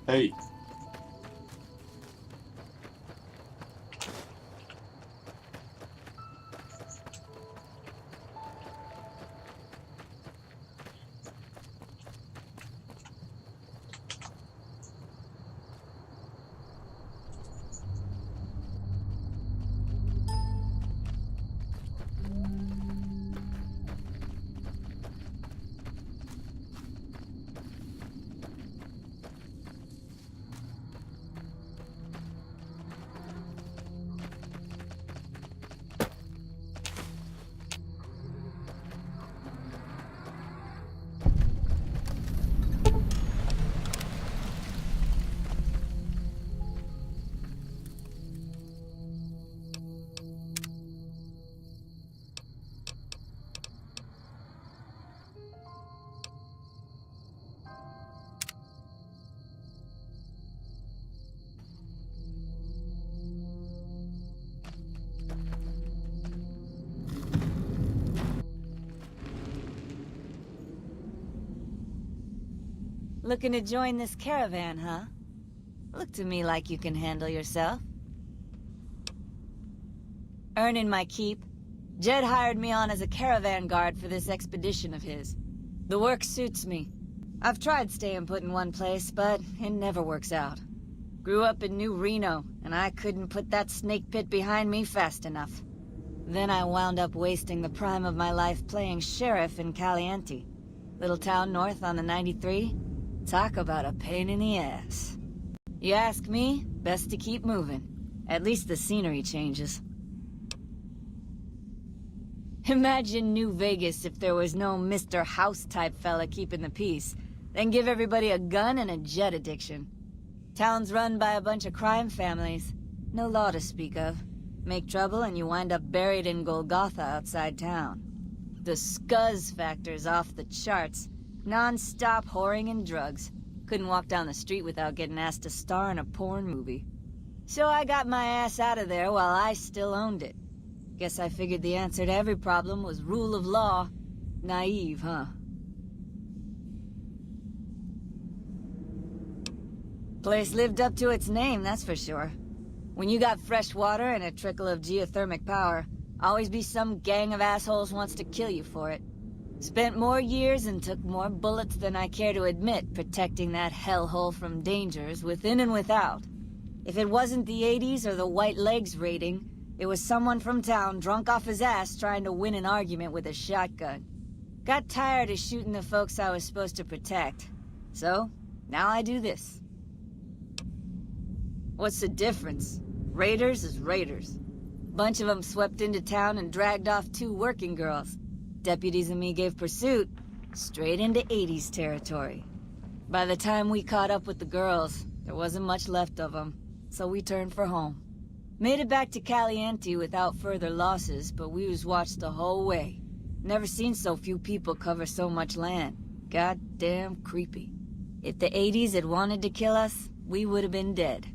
Hey, Looking to join this caravan, huh? Look to me like you can handle yourself. Earning my keep, Jed hired me on as a caravan guard for this expedition of his. The work suits me. I've tried staying put in one place, but it never works out. Grew up in New Reno, and I couldn't put that snake pit behind me fast enough. Then I wound up wasting the prime of my life playing sheriff in Caliente. Little town north on the 93. Talk about a pain in the ass. You ask me, best to keep moving. At least the scenery changes. Imagine New Vegas if there was no Mr. House-type fella keeping the peace. Then give everybody a gun and a jet addiction. Town's run by a bunch of crime families. No law to speak of. Make trouble and you wind up buried in Golgotha outside town. The scuzz factor's off the charts. Non-stop whoring and drugs. Couldn't walk down the street without getting asked to star in a porn movie. So I got my ass out of there while I still owned it. Guess I figured the answer to every problem was rule of law. Naive, huh? Place lived up to its name, that's for sure. When you got fresh water and a trickle of geothermic power, always be some gang of assholes wants to kill you for it. Spent more years and took more bullets than I care to admit protecting that hellhole from dangers within and without. If it wasn't the 80s or the white legs raiding, it was someone from town drunk off his ass trying to win an argument with a shotgun. Got tired of shooting the folks I was supposed to protect. So, now I do this. What's the difference? Raiders is raiders. Bunch of them swept into town and dragged off 2 working girls. Deputies and me gave pursuit, straight into 80s territory. By the time we caught up with the girls, there wasn't much left of them, so we turned for home. Made it back to Caliente without further losses, but we was watched the whole way. Never seen so few people cover so much land. Goddamn creepy. If the 80s had wanted to kill us, we would have been dead.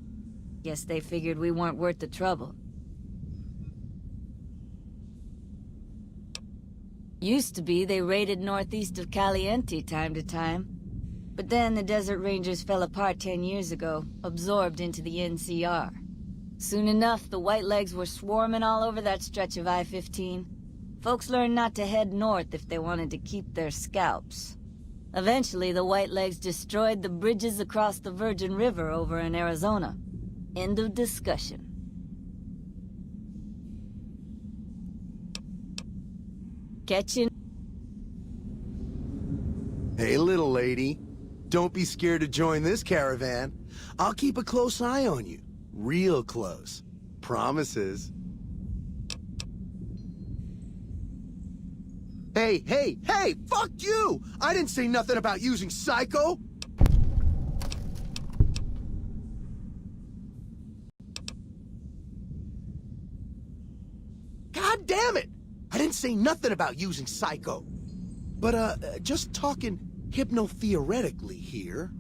Guess they figured we weren't worth the trouble. Used to be they raided northeast of Caliente time to time. But then the Desert Rangers fell apart 10 years ago, absorbed into the NCR. Soon enough, the Whitelegs were swarming all over that stretch of I-15. Folks learned not to head north if they wanted to keep their scalps. Eventually, the Whitelegs destroyed the bridges across the Virgin River over in Arizona. End of discussion. Catching. Hey, little lady. Don't be scared to join this caravan. I'll keep a close eye on you. Real close. Promises. Hey, hey, hey! Fuck you! I didn't say nothing about using Psycho! God damn it! I didn't say nothing about using Psycho. But, just talking hypno-theoretically here.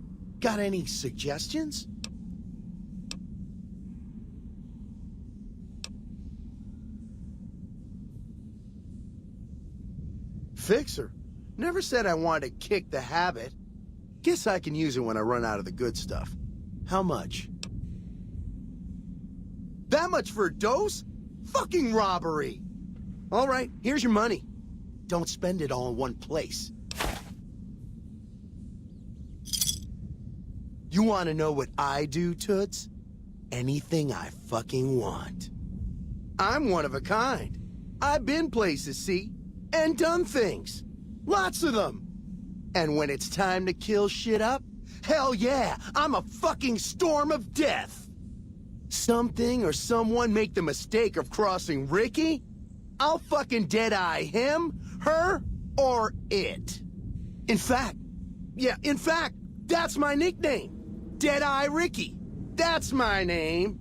Got any suggestions? Fixer. Never said I wanted to kick the habit. Guess I can use it when I run out of the good stuff. How much? That much for a dose? Fucking robbery! All right, here's your money. Don't spend it all in one place. You want to know what I do, Toots? Anything I fucking want. I'm one of a kind. I've been places, see? And done things. Lots of them. And when it's time to kill shit up, hell yeah, I'm a fucking storm of death. Something or someone make the mistake of crossing Ricky, I'll fucking dead-eye him, her, or it. In fact, that's my nickname. Dead-Eye Ricky. That's my name.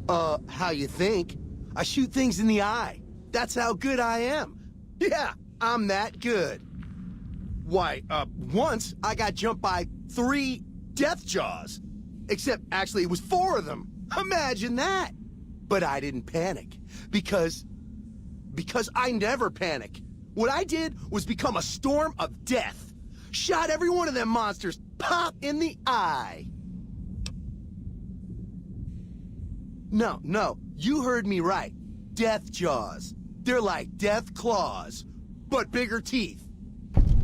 How you think? I shoot things in the eye. That's how good I am. Yeah, I'm that good. Why, once I got jumped by 3 death jaws. Except, actually, it was 4 of them. Imagine that. But I didn't panic. Because I never panic. What I did was become a storm of death. Shot every one of them monsters pop in the eye. No, you heard me right. Death jaws. They're like death claws, but bigger teeth.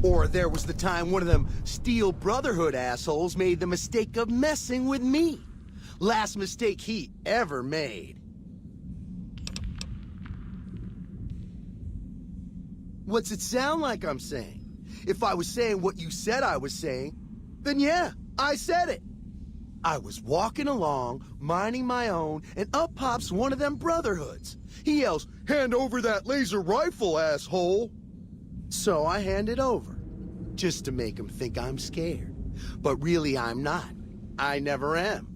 Or there was the time one of them Steel Brotherhood assholes made the mistake of messing with me. Last mistake he ever made. What's it sound like I'm saying? If I was saying what you said I was saying, then yeah, I said it. I was walking along, minding my own, and up pops one of them Brotherhoods. He yells, "Hand over that laser rifle, asshole!" So I hand it over, just to make him think I'm scared. But really I'm not. I never am.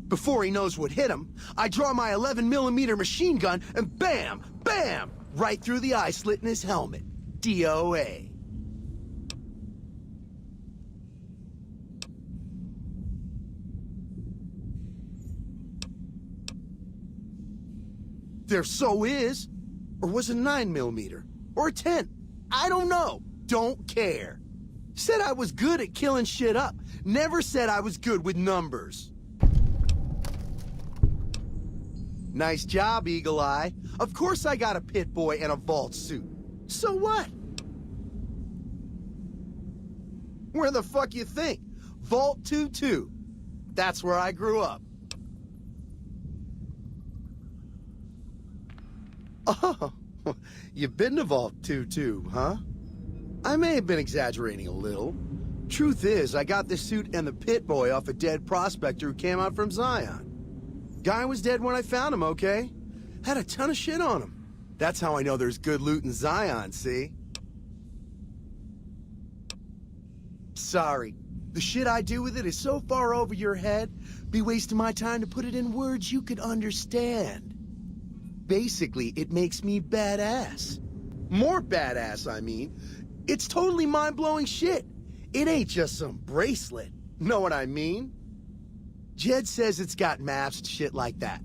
Before he knows what hit him, I draw my 11mm machine gun and bam, bam, right through the eye slit in his helmet. DOA. There so is. Or was it 9mm? Or a 10? I don't know. Don't care. Said I was good at killing shit up. Never said I was good with numbers. Nice job, Eagle Eye. Of course I got a pit boy and a vault suit. So what? Where the fuck you think? Vault 22. That's where I grew up. Oh, you've been to Vault 22, huh? I may have been exaggerating a little. Truth is, I got the suit and the pit boy off a dead prospector who came out from Zion. Guy was dead when I found him, okay? Had a ton of shit on him. That's how I know there's good loot in Zion, see? Sorry. The shit I do with it is so far over your head, be wasting my time to put it in words you could understand. Basically, it makes me badass. More badass, I mean. It's totally mind-blowing shit. It ain't just some bracelet. Know what I mean? Jed says it's got maps and shit like that.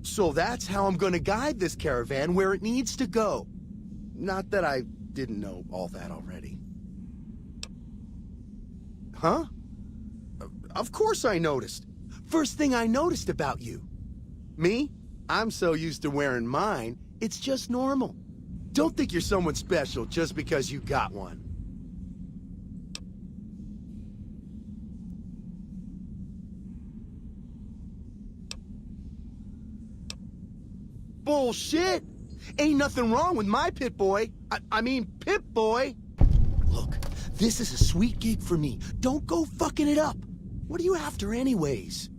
So that's how I'm gonna guide this caravan where it needs to go. Not that I didn't know all that already. Huh? Of course I noticed. First thing I noticed about you. Me? I'm so used to wearing mine, it's just normal. Don't think you're someone special just because you got one. Bullshit! Ain't nothing wrong with my pit boy. I mean, Pip-Boy. Look, this is a sweet gig for me. Don't go fucking it up. What are you after anyways?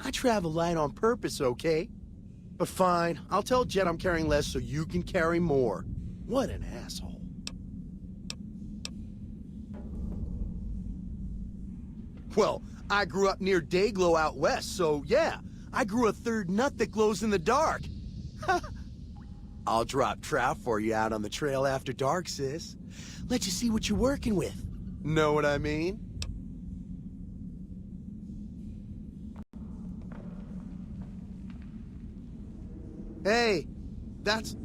I travel light on purpose, okay? But fine, I'll tell Jet I'm carrying less so you can carry more. What an asshole. Well, I grew up near Dayglow out west, so yeah, I grew a third nut that glows in the dark. I'll drop trout for you out on the trail after dark, sis. Let you see what you're working with. Know what I mean? Hey, that's...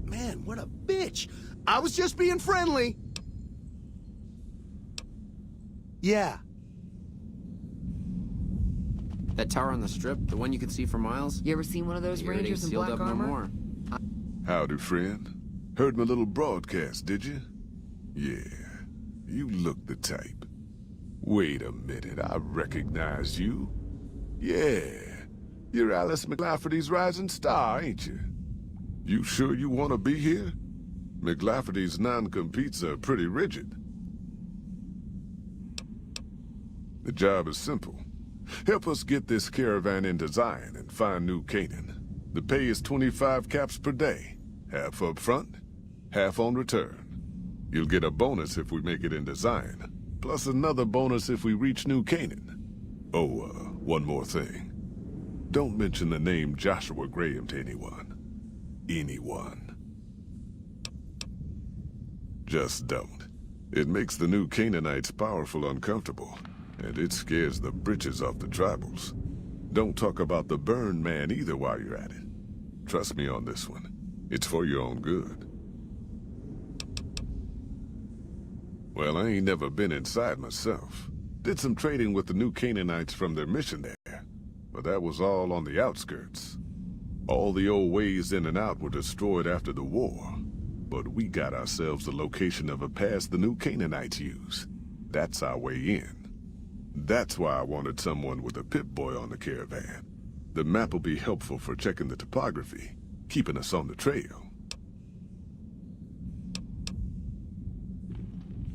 Man, what a bitch. I was just being friendly. Yeah. That tower on the strip, the one you could see for miles? You ever seen one of those Here it ain't rangers in sealed black up no armor? more. Howdy, friend. Heard my little broadcast, did you? Yeah, you look the type. Wait a minute, I recognize you. Yeah, you're Alice McLafferty's rising star, ain't you? You sure you want to be here? McLafferty's non-competes are pretty rigid. The job is simple. Help us get this caravan into Zion and find New Canaan. The pay is 25 caps per day. Half up front, half on return. You'll get a bonus if we make it into Zion, plus another bonus if we reach New Canaan. Oh, one more thing. Don't mention the name Joshua Graham to anyone. Anyone. Just don't. It makes the New Canaanites powerful uncomfortable, and it scares the britches off the tribals. Don't talk about the burn man either while you're at it. Trust me on this one. It's for your own good. Well, I ain't never been inside myself. Did some trading with the New Canaanites from their mission there, but that was all on the outskirts. All the old ways in and out were destroyed after the war, but we got ourselves the location of a pass the New Canaanites use. That's our way in. That's why I wanted someone with a Pip-Boy on the caravan. The map will be helpful for checking the topography, keeping us on the trail.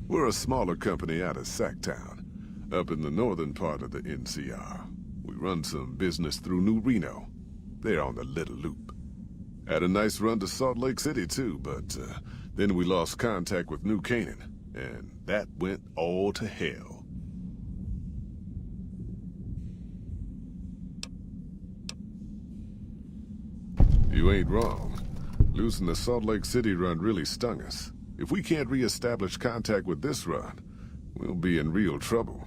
We're a smaller company out of Sacktown, up in the northern part of the NCR. We run some business through New Reno. They're on the Little Loop. Had a nice run to Salt Lake City too, but then we lost contact with New Canaan, and that went all to hell. You ain't wrong. Losing the Salt Lake City run really stung us. If we can't re-establish contact with this run, we'll be in real trouble.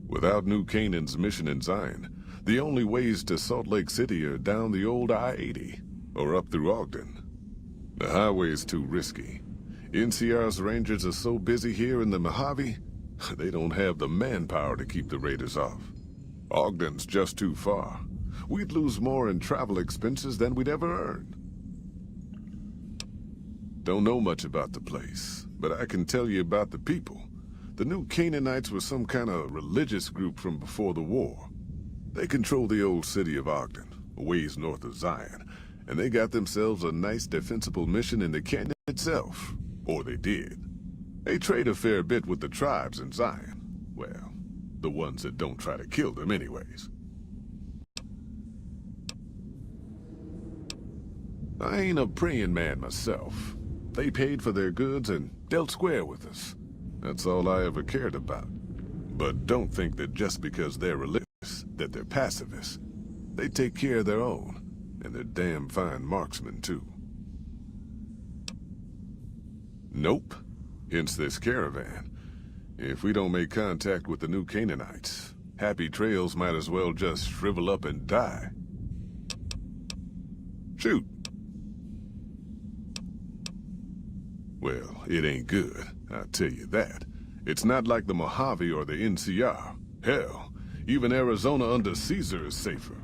Without New Canaan's mission in Zion, the only ways to Salt Lake City are down the old I-80, or up through Ogden. The highway's too risky. NCR's rangers are so busy here in the Mojave, they don't have the manpower to keep the raiders off. Ogden's just too far. We'd lose more in travel expenses than we'd ever earn. Don't know much about the place, but I can tell you about the people. The New Canaanites were some kind of religious group from before the war. They control the old city of Ogden, a ways north of Zion, and they got themselves a nice defensible mission in the canyon itself. Or they did. They trade a fair bit with the tribes in Zion. Well, the ones that don't try to kill them anyways. I ain't a praying man myself. They paid for their goods and dealt square with us. That's all I ever cared about. But don't think that just because they're religious, that they're pacifists. They take care of their own, and they're damn fine marksmen too. Nope. Hence this caravan. If we don't make contact with the New Canaanites, Happy Trails might as well just shrivel up and die. Shoot. Well, it ain't good, I'll tell you that. It's not like the Mojave or the NCR. Hell, even Arizona under Caesar is safer.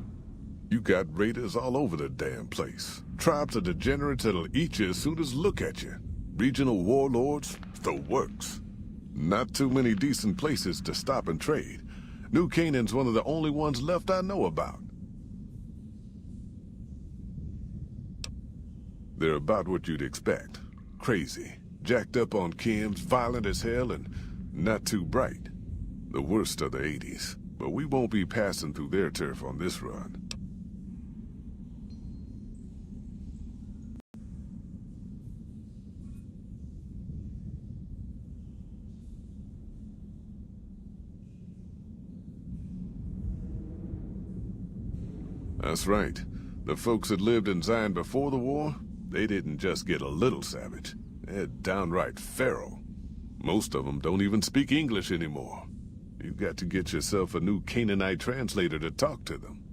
You got raiders all over the damn place. Tribes of degenerates that'll eat you as soon as look at you. Regional warlords, the works. Not too many decent places to stop and trade. New Canaan's one of the only ones left I know about. They're about what you'd expect. Crazy, jacked up on chems, violent as hell, and not too bright. The worst of the 80s, but we won't be passing through their turf on this run. That's right. The folks that lived in Zion before the war, they didn't just get a little savage. They're downright feral. Most of them don't even speak English anymore. You got to get yourself a new Canaanite translator to talk to them.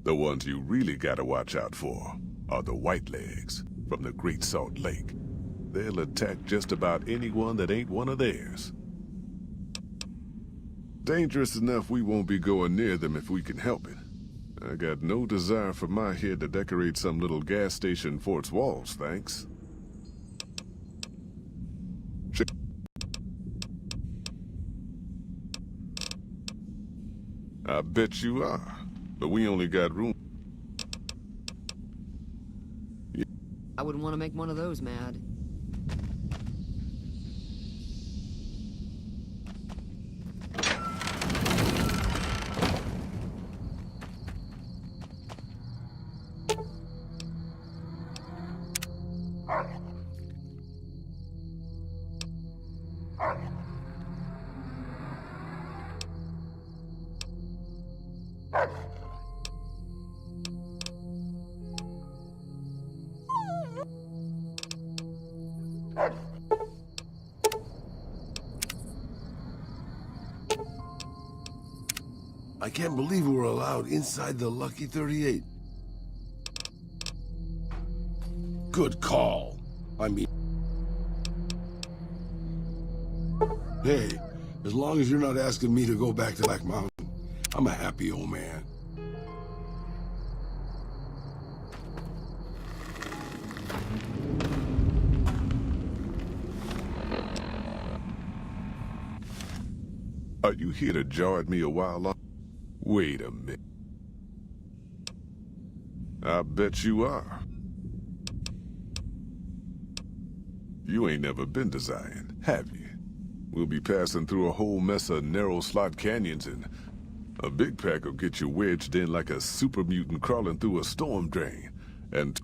The ones you really gotta watch out for are the Whitelegs from the Great Salt Lake. They'll attack just about anyone that ain't one of theirs. Dangerous enough we won't be going near them if we can help it. I got no desire for my head to decorate some little gas station fort's walls, thanks. I bet you are, but we only got room. I wouldn't want to make one of those mad. I can't believe we were allowed inside the Lucky 38. Good call. I mean... Hey, as long as you're not asking me to go back to Black Mountain, I'm a happy old man. Are you here to jar at me a while long? Wait a minute. I bet you are. You ain't never been to Zion, have you? We'll be passing through a whole mess of narrow slot canyons, and a big pack will get you wedged in like a super mutant crawling through a storm drain. And...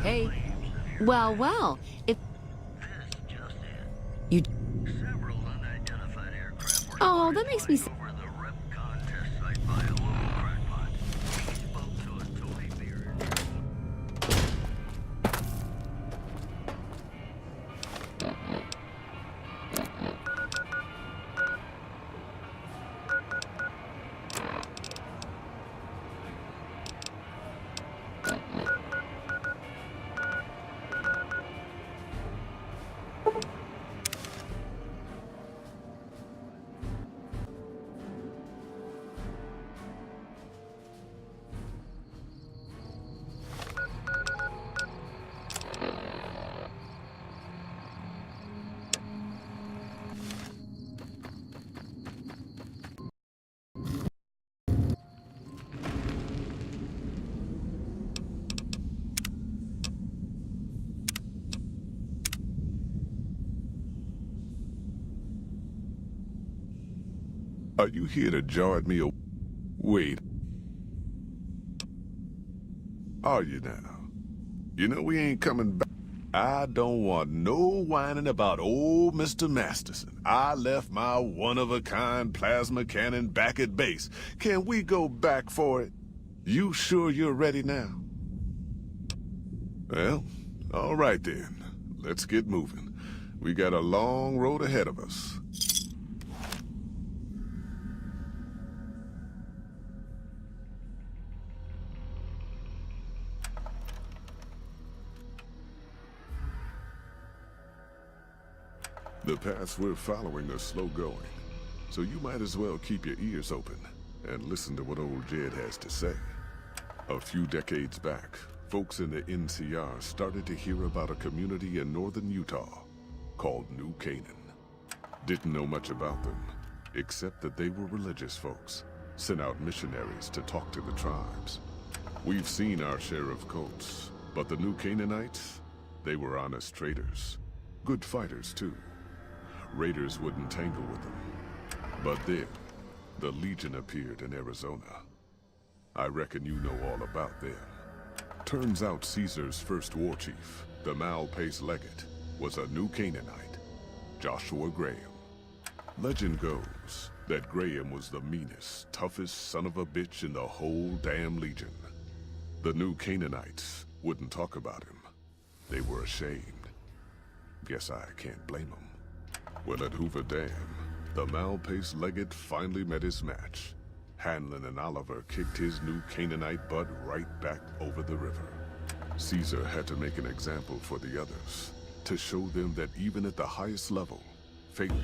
Hey. Well, well. If you. Several unidentified aircraft were Oh, that makes me. over the rep contest site by a local crackpot. He spoke to a toy beard. Are you here to jar me or wait? Are you now? You know we ain't coming back. I don't want no whining about old Mr. Masterson. I left my one-of-a-kind plasma cannon back at base. Can we go back for it? You sure you're ready now? Well, all right then. Let's get moving. We got a long road ahead of us. The paths we're following are slow going, so you might as well keep your ears open and listen to what old Jed has to say. A few decades back, folks in the NCR started to hear about a community in northern Utah called New Canaan. Didn't know much about them, except that they were religious folks, sent out missionaries to talk to the tribes. We've seen our share of cults, but the New Canaanites, they were honest traders, good fighters too. Raiders wouldn't tangle with them. But then, the Legion appeared in Arizona. I reckon you know all about them. Turns out Caesar's first war chief, the Malpace Legate, was a New Canaanite, Joshua Graham. Legend goes that Graham was the meanest, toughest son of a bitch in the whole damn Legion. The New Canaanites wouldn't talk about him. They were ashamed. Guess I can't blame them. Well, at Hoover Dam, the Malpace Legate finally met his match. Hanlon and Oliver kicked his New Canaanite butt right back over the river. Caesar had to make an example for the others, to show them that even at the highest level, failure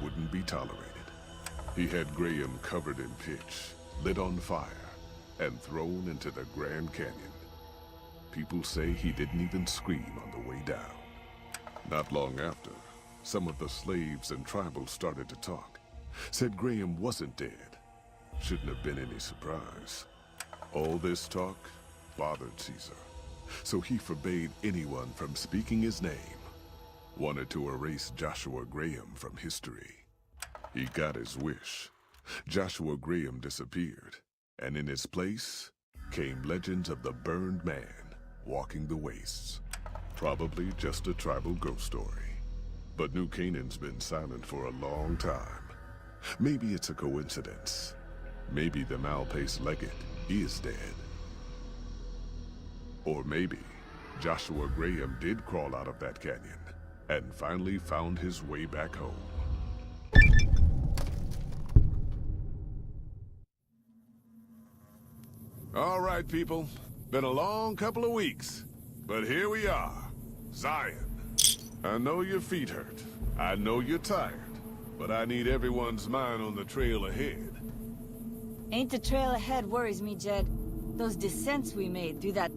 wouldn't be tolerated. He had Graham covered in pitch, lit on fire, and thrown into the Grand Canyon. People say he didn't even scream on the way down. Not long after, some of the slaves and tribals started to talk. Said Graham wasn't dead. Shouldn't have been any surprise. All this talk bothered Caesar, so he forbade anyone from speaking his name. Wanted to erase Joshua Graham from history. He got his wish. Joshua Graham disappeared, and in his place came legends of the burned man walking the wastes. Probably just a tribal ghost story. But New Canaan's been silent for a long time. Maybe it's a coincidence. Maybe the Malpace Legate is dead. Or maybe Joshua Graham did crawl out of that canyon and finally found his way back home. All right, people. Been a long couple of weeks, but here we are, Zion. I know your feet hurt. I know you're tired, but I need everyone's mind on the trail ahead. Ain't the trail ahead worries me, Jed. Those descents we made through that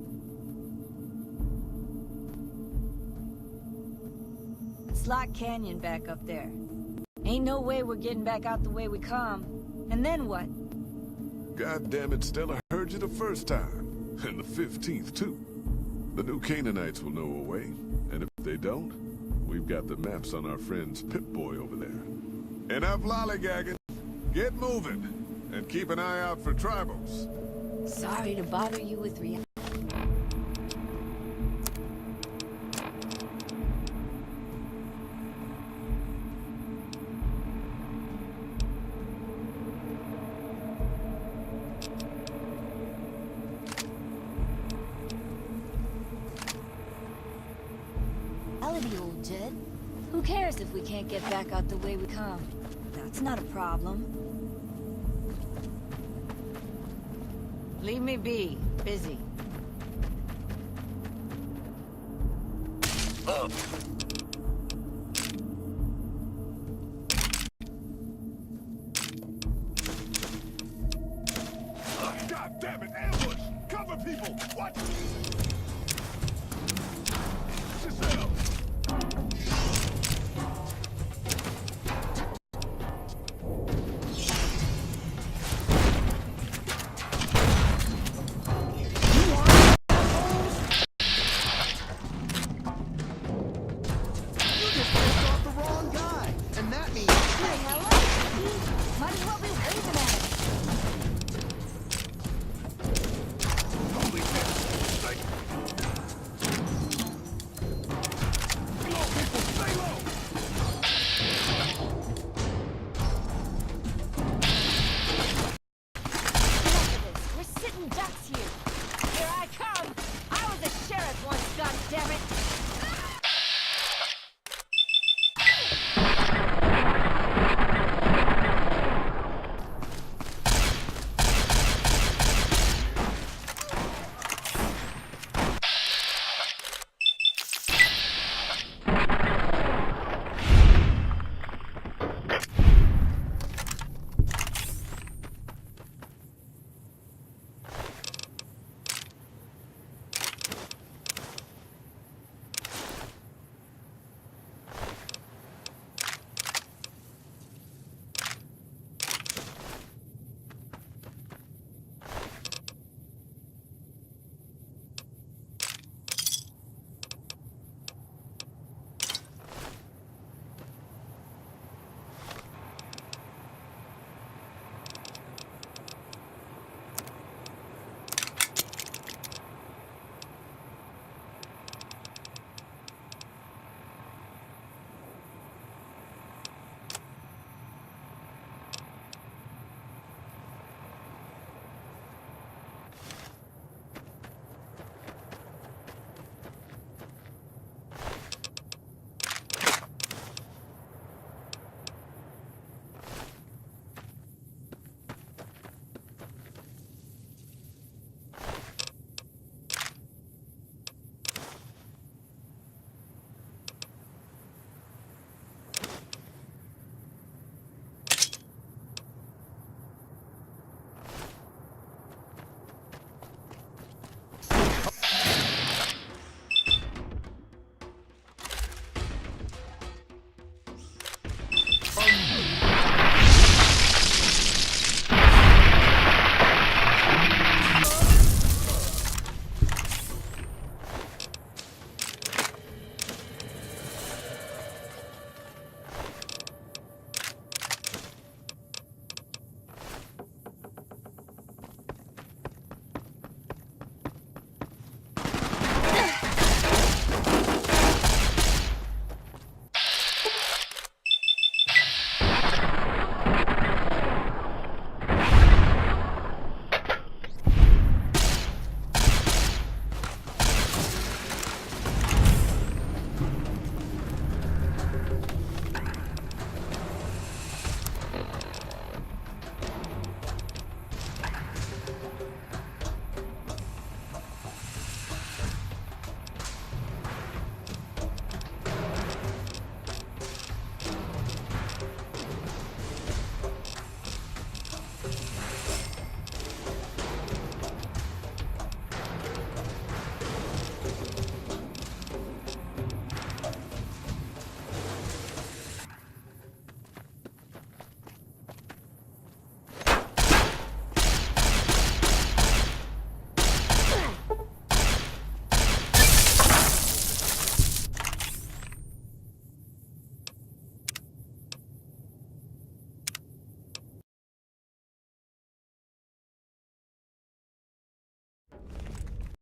Slot Canyon back up there. Ain't no way we're getting back out the way we come. And then what? God damn it, Stella, heard you the first time. And the 15th, too. The New Canaanites will know a way, and if they don't, we've got the maps on our friend's Pip-Boy over there. Enough lollygagging. Get moving, and keep an eye out for tribals. Sorry to bother you with reality. Old Jed. Who cares if we can't get back out the way we come? That's not a problem. Leave me be. Busy. Up! God damn it, ambush! Cover people! What?